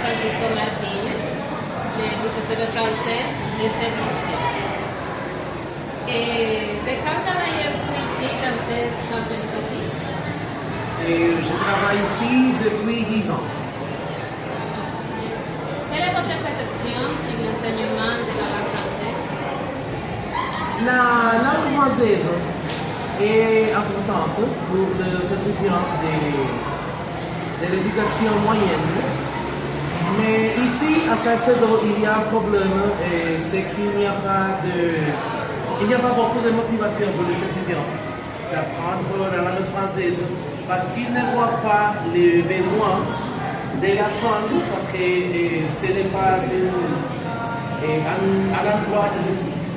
Francisco Martínez, professeur de français de service. De quand travaillez-vous ici dans cette centre éducatif? Je travaille ici depuis 10 ans. Quelle est votre perception sur l'enseignement de la langue française? La langue française est importante pour les étudiants de l'éducation moyenne. Mais ici, à Salcedo, il y a un problème, c'est qu'il n'y a pas beaucoup de motivation pour les étudiants d'apprendre la langue française parce qu'ils ne voient pas le besoin de l'apprendre parce que ce n'est pas un endroit touristique.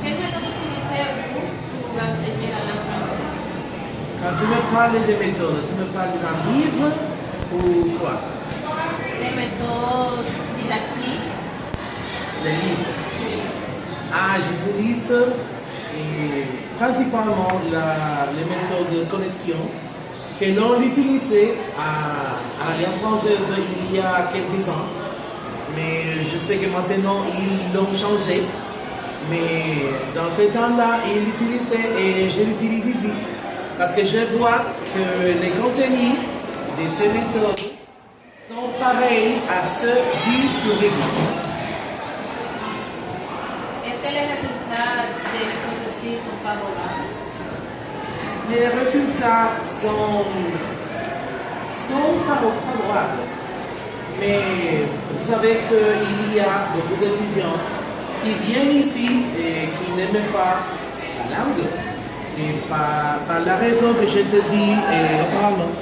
Quelle méthode utilisez-vous pour enseigner la langue française? Quand tu me parles de méthode, tu me parles d'un livre ou quoi? Les méthodes didactiques. Les livres. Oui. J'utilise principalement les méthodes de connexion que l'on utilisait à l'Alliance française il y a quelques ans. Mais je sais que maintenant ils l'ont changé. Mais dans ce temps-là, ils l'utilisaient et je l'utilise ici. Parce que je vois que les contenus de ces méthodes sont pareils à ceux du curriculum. Est-ce que les résultats de processus sont favorables? Les résultats sont favorables. Mais vous savez qu'il y a beaucoup d'étudiants qui viennent ici et qui n'aiment pas la langue. Et par la raison que je te dis auparavant.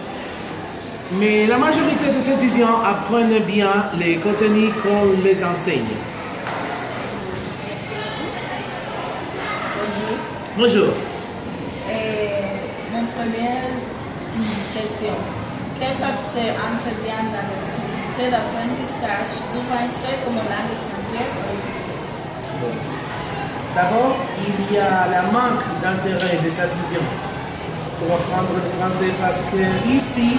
Mais la majorité des étudiants apprennent bien les contenus qu'on les enseigne. Bonjour. Bonjour. Mon première question. Quel facteur intervient dans les difficultés d'apprentissage du français comme langue étrangère au lycée? D'abord, il y a le manque d'intérêt des étudiants pour apprendre le français parce qu'ici,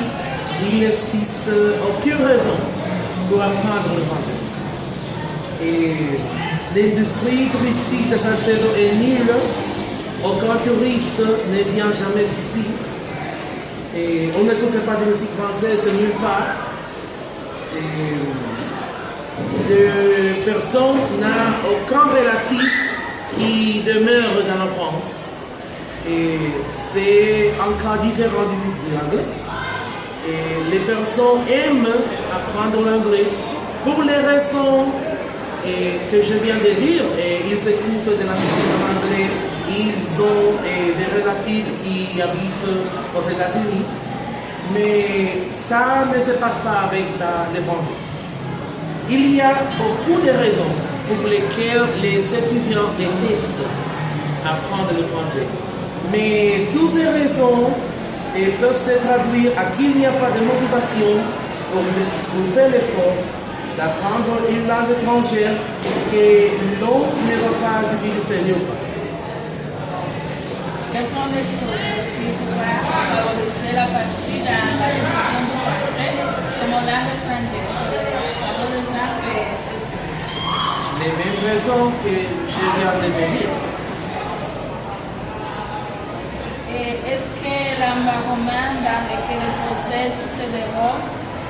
il n'existe aucune raison pour apprendre le français. Et l'industrie touristique de Salcedo est nulle. Aucun touriste ne vient jamais ici. Et on n'écoute pas de musique française nulle part. Et les personnes n'ont aucun relatif qui demeure dans la France. Et c'est un cas différent de l'anglais. Et les personnes aiment apprendre l'anglais pour les raisons que je viens de dire. Et ils écoutent de la musique en anglais, ils ont des relatifs qui habitent aux États-Unis. Mais ça ne se passe pas avec les Français. Il y a beaucoup de raisons pour lesquelles les étudiants détestent apprendre le français. Mais toutes ces raisons peuvent se traduire à qu'il n'y a pas de motivation pour faire l'effort d'apprendre une langue étrangère que l'on ne va pas utiliser nulle part. Quelles sont les choses qui pourraient favoriser la partie dans la diffusion du français comme langue étrangère? Par exemple, Les mêmes raisons que je viens de te dire. est-ce que l'environnement dans lequel le processus se déroule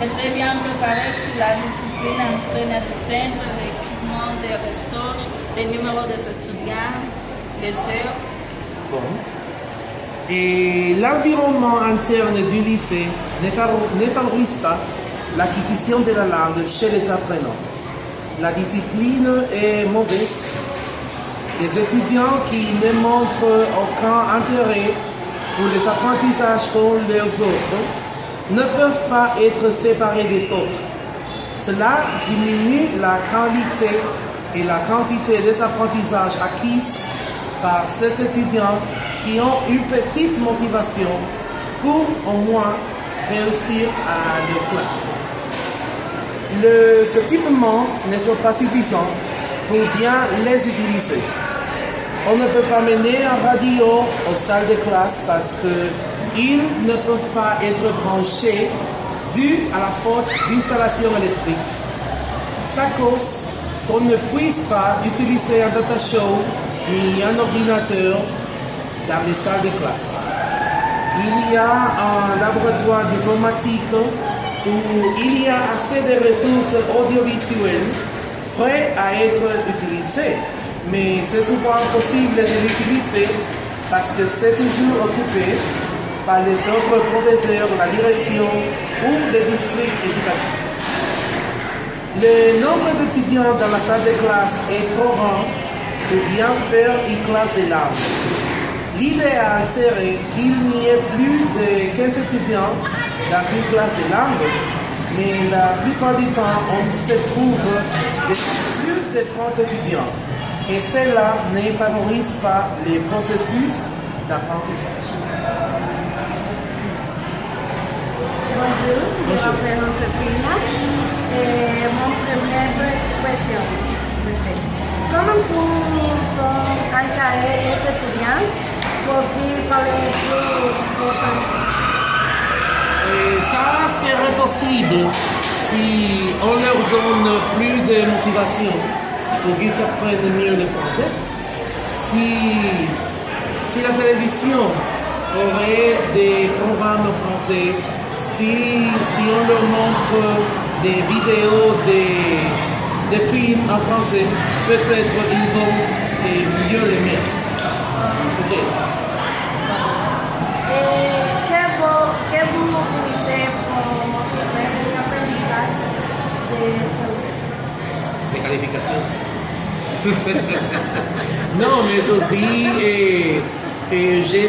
est très bien préparé sur la discipline entraînée du centre, l'équipement des ressources, les numéros des étudiants, les heures? Bon. Et l'environnement interne du lycée ne favorise pas l'acquisition de la langue chez les apprenants. La discipline est mauvaise. Les étudiants qui ne montrent aucun intérêt pour les apprentissages qu'on leur offre ne peuvent pas être séparés des autres. Cela diminue la qualité et la quantité des apprentissages acquis par ces étudiants qui ont une petite motivation pour au moins réussir à leur classe. Les équipements ne sont pas suffisants pour bien les utiliser. On ne peut pas mener un radio aux salles de classe parce qu'ils ne peuvent pas être branchés dû à la faute d'installation électrique. Ça cause qu'on ne puisse pas utiliser un data show ni un ordinateur dans les salles de classe. Il y a un laboratoire d'informatique où il y a assez de ressources audiovisuelles prêtes à être utilisées, mais c'est souvent impossible de l'utiliser parce que c'est toujours occupé par les autres professeurs, la direction ou le district éducatif. Le nombre d'étudiants dans la salle de classe est trop grand pour bien faire une classe de langue. L'idéal serait qu'il n'y ait plus de 15 étudiants dans une classe de langue, mais la plupart du temps, on se trouve plus de 30 étudiants. Et cela ne favorise pas les processus d'apprentissage. Bonjour, je m'appelle Josefina. Mon première question, comment peut-on encadrer les étudiants pour qu'ils parlent plus français? Ça serait possible si on leur donne plus de motivation pour qu'ils apprennent mieux le français. Si la télévision aurait des programmes français, si on leur montre des vidéos, des films en français, peut-être ils vont mieux l'aimer. Peut-être. Que vous utilisez pour motiver l'apprentissage de français? Des qualifications. Non, mais aussi, je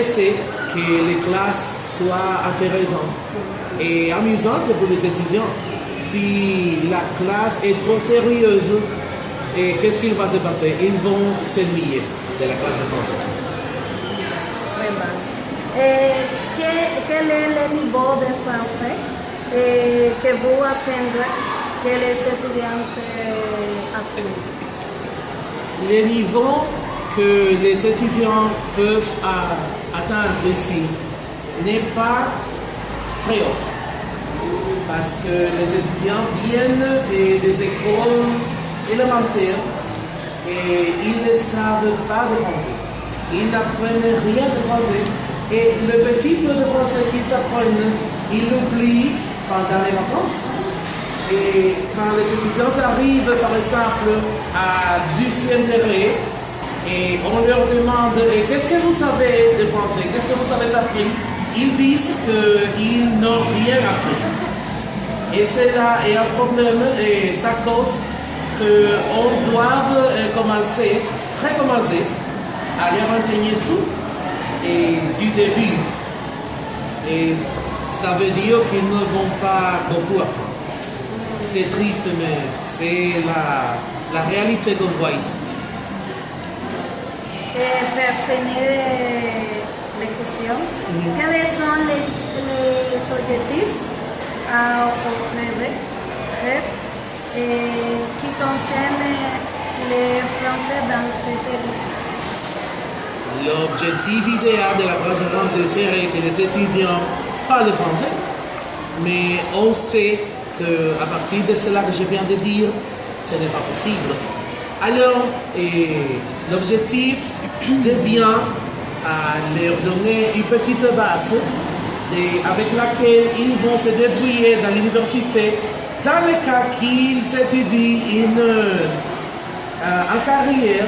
sais que les classes soient intéressantes et amusantes pour les étudiants. Si la classe est trop sérieuse, qu'est-ce qui va se passer? Ils vont s'ennuyer de la classe de français. Quel est le niveau de français que vous attendez que les étudiants apprennent? Le niveau que les étudiants peuvent atteindre ici n'est pas très haut. Parce que les étudiants viennent des écoles élémentaires et ils ne savent pas de français. Ils n'apprennent rien de français. Et le petit peu de français qu'ils apprennent, ils l'oublient pendant les vacances. Et quand les étudiants arrivent, par exemple, à 10e degré, et on leur demande qu'est-ce que vous savez de français, qu'est-ce que vous avez appris, ils disent qu'ils n'ont rien appris. Et cela est un problème et ça cause qu'on doit commencer à leur enseigner tout et du début. Et ça veut dire qu'ils ne vont pas beaucoup apprendre. C'est triste, mais c'est la réalité qu'on voit ici. Pour finir les questions, quels sont les objectifs au rêve qui concernent les Français dans cette édition? L'objectif idéal de la classe française serait que les étudiants parlent français, mais on sait qu'à partir de cela que je viens de dire, ce n'est pas possible. Alors, l'objectif devient à leur donner une petite base avec laquelle ils vont se débrouiller dans l'université dans le cas qu'ils étudient une carrière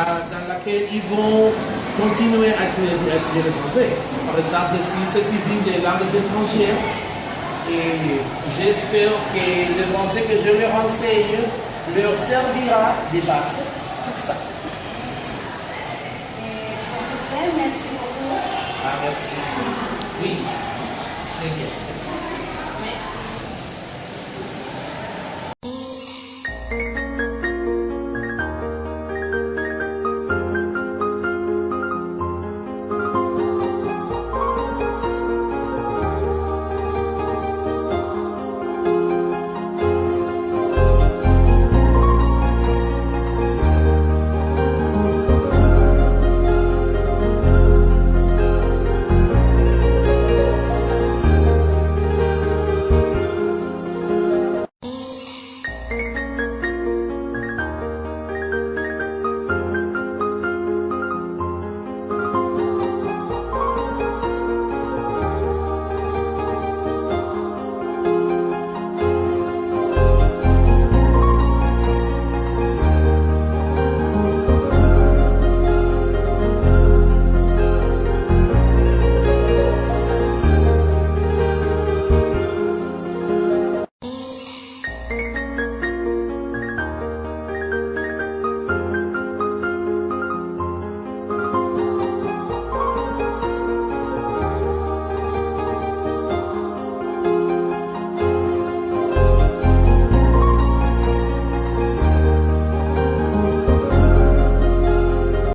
dans laquelle ils vont continuer à étudier le français. Par exemple, s'ils étudient des langues étrangères, et j'espère que le français que je leur enseigne leur servira de base pour ça. Professeur, merci beaucoup. Ah, merci. Oui, c'est bien.